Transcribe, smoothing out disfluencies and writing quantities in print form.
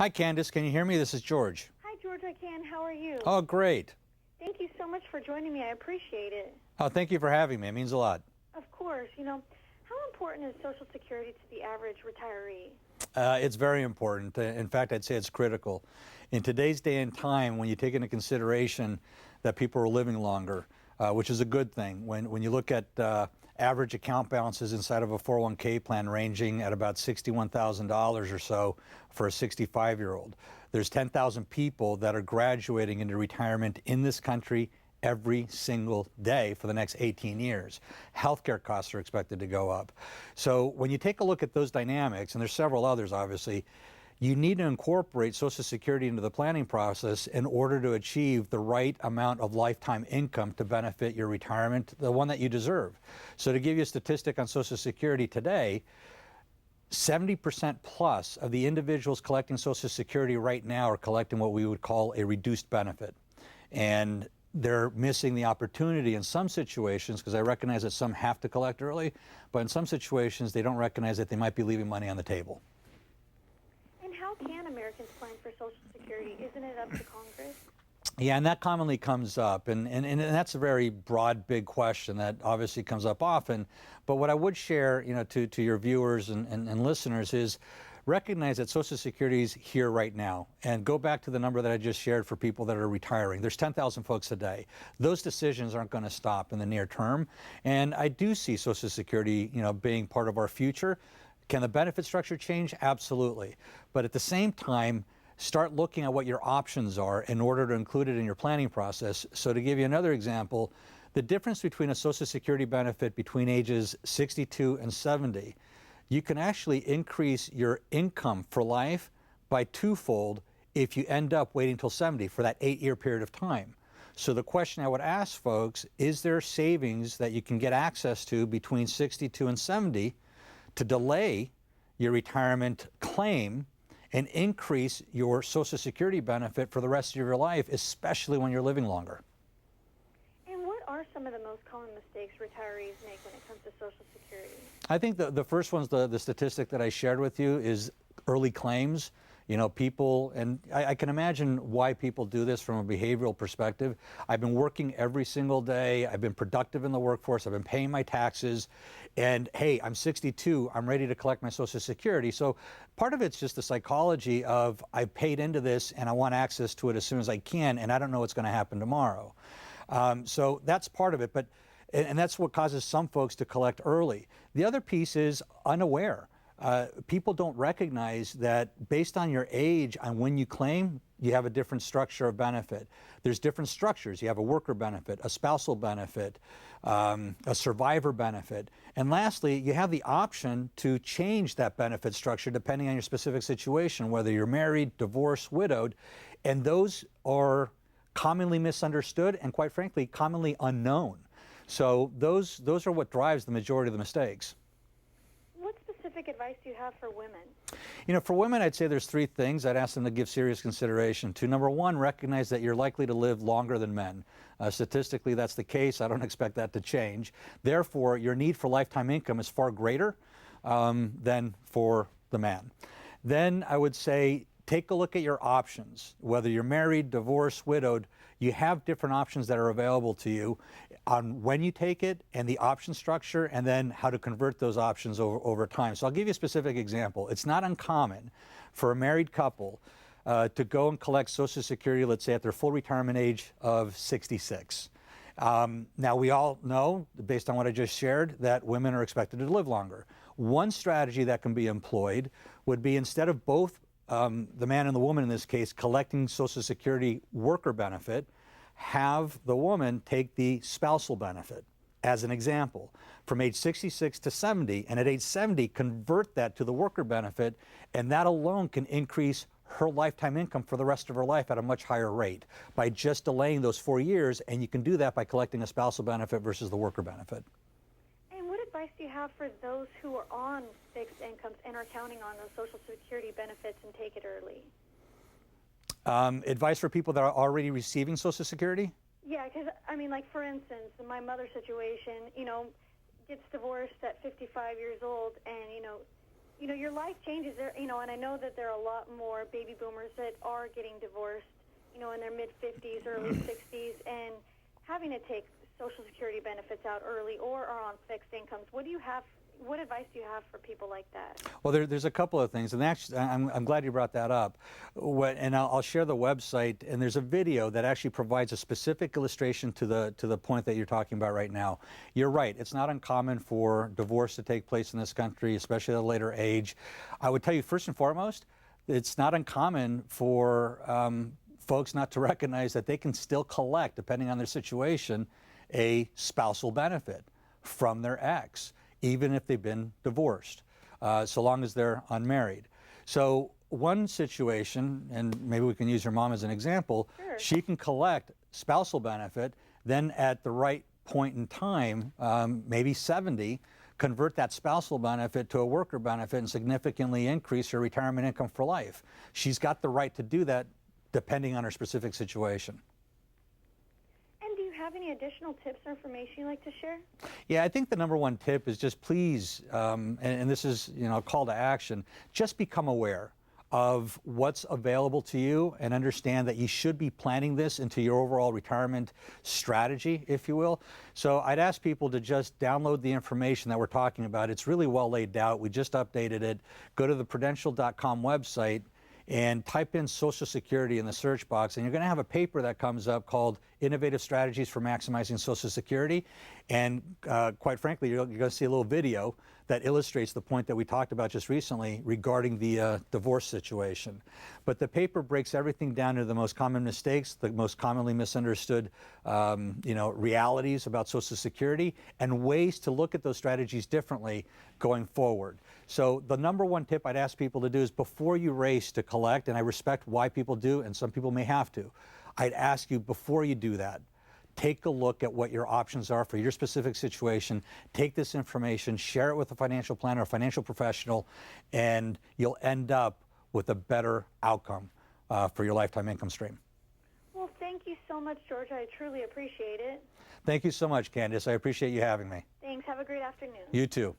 Hi, Candace. Can you hear me? This is George. Hi, George. I can. How are you? Oh, great. Thank you so much for joining me. I appreciate it. Oh, thank you for having me. It means a lot. Of course. How important is Social Security to the average retiree? It's very important. In fact, I'd say it's critical. In today's day and time, when you take into consideration that people are living longer, which is a good thing, when you look at average account balances inside of a 401k plan ranging at about $61,000 or so for a 65-year-old, there's 10,000 people that are graduating into retirement in this country every single day for the next 18 years. Healthcare costs are expected to go up. So when you take a look at those dynamics, and there's several others obviously, you need to incorporate Social Security into the planning process in order to achieve the right amount of lifetime income to benefit your retirement, the one that you deserve. So to give you a statistic on Social Security today, 70% plus of the individuals collecting Social Security right now are collecting what we would call a reduced benefit. And they're missing the opportunity in some situations, because I recognize that some have to collect early, but in some situations they don't recognize that they might be leaving money on the table. And how can Americans plan for Social Security? Isn't it up to Congress? Yeah, and that commonly comes up, and that's a very broad, big question that obviously comes up often. But what I would share, to your viewers and listeners is recognize that Social Security is here right now. And go back to the number that I just shared for people that are retiring. There's 10,000 folks a day. Those decisions aren't going to stop in the near term. And I do see Social Security, being part of our future. Can the benefit structure change? Absolutely. But at the same time, start looking at what your options are in order to include it in your planning process. So to give you another example, the difference between a Social Security benefit between ages 62 and 70, you can actually increase your income for life by twofold if you end up waiting till 70 for that 8-year period of time. So the question I would ask folks, is there savings that you can get access to between 62 and 70 to delay your retirement claim and increase your Social Security benefit for the rest of your life, especially when you're living longer? And what are some of the most common mistakes retirees make when it comes to Social Security? I think the first one's the statistic that I shared with you is early claims. People, and I can imagine why people do this from a behavioral perspective. I've been working every single day. I've been productive in the workforce. I've been paying my taxes. And hey, I'm 62. I'm ready to collect my Social Security. So part of it's just the psychology of I paid into this and I want access to it as soon as I can, and I don't know what's going to happen tomorrow. So that's part of it. And that's what causes some folks to collect early. The other piece is unaware. People don't recognize that based on your age and when you claim, you have a different structure of benefit. There's different structures. You have a worker benefit, a spousal benefit, a survivor benefit. And lastly, you have the option to change that benefit structure depending on your specific situation, whether you're married, divorced, widowed. And those are commonly misunderstood and, quite frankly, commonly unknown. So those are what drives the majority of the mistakes. What specific advice do you have for women? For women, I'd say there's 3 things I'd ask them to give serious consideration to. Number 1, recognize that you're likely to live longer than men. Statistically, that's the case. I don't expect that to change. Therefore, your need for lifetime income is far greater than for the man. Then I would say take a look at your options. Whether you're married, divorced, widowed, you have different options that are available to you on when you take it and the option structure, and then how to convert those options over time. So I'll give you a specific example. It's not uncommon for a married couple to go and collect Social Security, let's say at their full retirement age of 66. Now we all know, based on what I just shared, that women are expected to live longer. One strategy that can be employed would be, instead of both the man and the woman in this case collecting Social Security worker benefit, have the woman take the spousal benefit as an example from age 66 to 70, and at age 70 convert that to the worker benefit, and that alone can increase her lifetime income for the rest of her life at a much higher rate by just delaying those 4 years. And you can do that by collecting a spousal benefit versus the worker benefit. And what advice do you have for those who are on fixed incomes and are counting on those Social Security benefits and take it early? Advice for people that are already receiving Social Security? Yeah, because, for instance, in my mother's situation, gets divorced at 55 years old and, your life changes, and I know that there are a lot more baby boomers that are getting divorced, in their mid-50s, early 60s, and having to take Social Security benefits out early or are on fixed incomes. What advice do you have for people like that? Well, there's a couple of things, and actually, I'm glad you brought that up. And I'll share the website, and there's a video that actually provides a specific illustration to the point that you're talking about right now. You're right; it's not uncommon for divorce to take place in this country, especially at a later age. I would tell you, first and foremost, it's not uncommon for folks not to recognize that they can still collect, depending on their situation, a spousal benefit from their ex, even if they've been divorced, so long as they're unmarried. So one situation, and maybe we can use your mom as an example, Sure. She can collect spousal benefit, then at the right point in time, maybe 70, convert that spousal benefit to a worker benefit and significantly increase her retirement income for life. She's got the right to do that depending on her specific situation. And do you have any additional tips or information you'd like to share? Yeah, I think the number one tip is just please, and this is a call to action, just become aware of what's available to you and understand that you should be planning this into your overall retirement strategy, if you will. So I'd ask people to just download the information that we're talking about. It's really well laid out. We just updated it. Go to the Prudential.com website and type in Social Security in the search box, and you're going to have a paper that comes up called Innovative Strategies for Maximizing Social Security. And quite frankly, you're going to see a little video that illustrates the point that we talked about just recently regarding the divorce situation. But the paper breaks everything down to the most common mistakes, the most commonly misunderstood realities about Social Security, and ways to look at those strategies differently going forward. So the number one tip I'd ask people to do is before you race to collect, and I respect why people do, and some people may have to, I'd ask you before you do that, take a look at what your options are for your specific situation. Take this information, share it with a financial planner or financial professional, and you'll end up with a better outcome for your lifetime income stream. Well, thank you so much, George. I truly appreciate it. Thank you so much, Candace. I appreciate you having me. Thanks. Have a great afternoon. You too.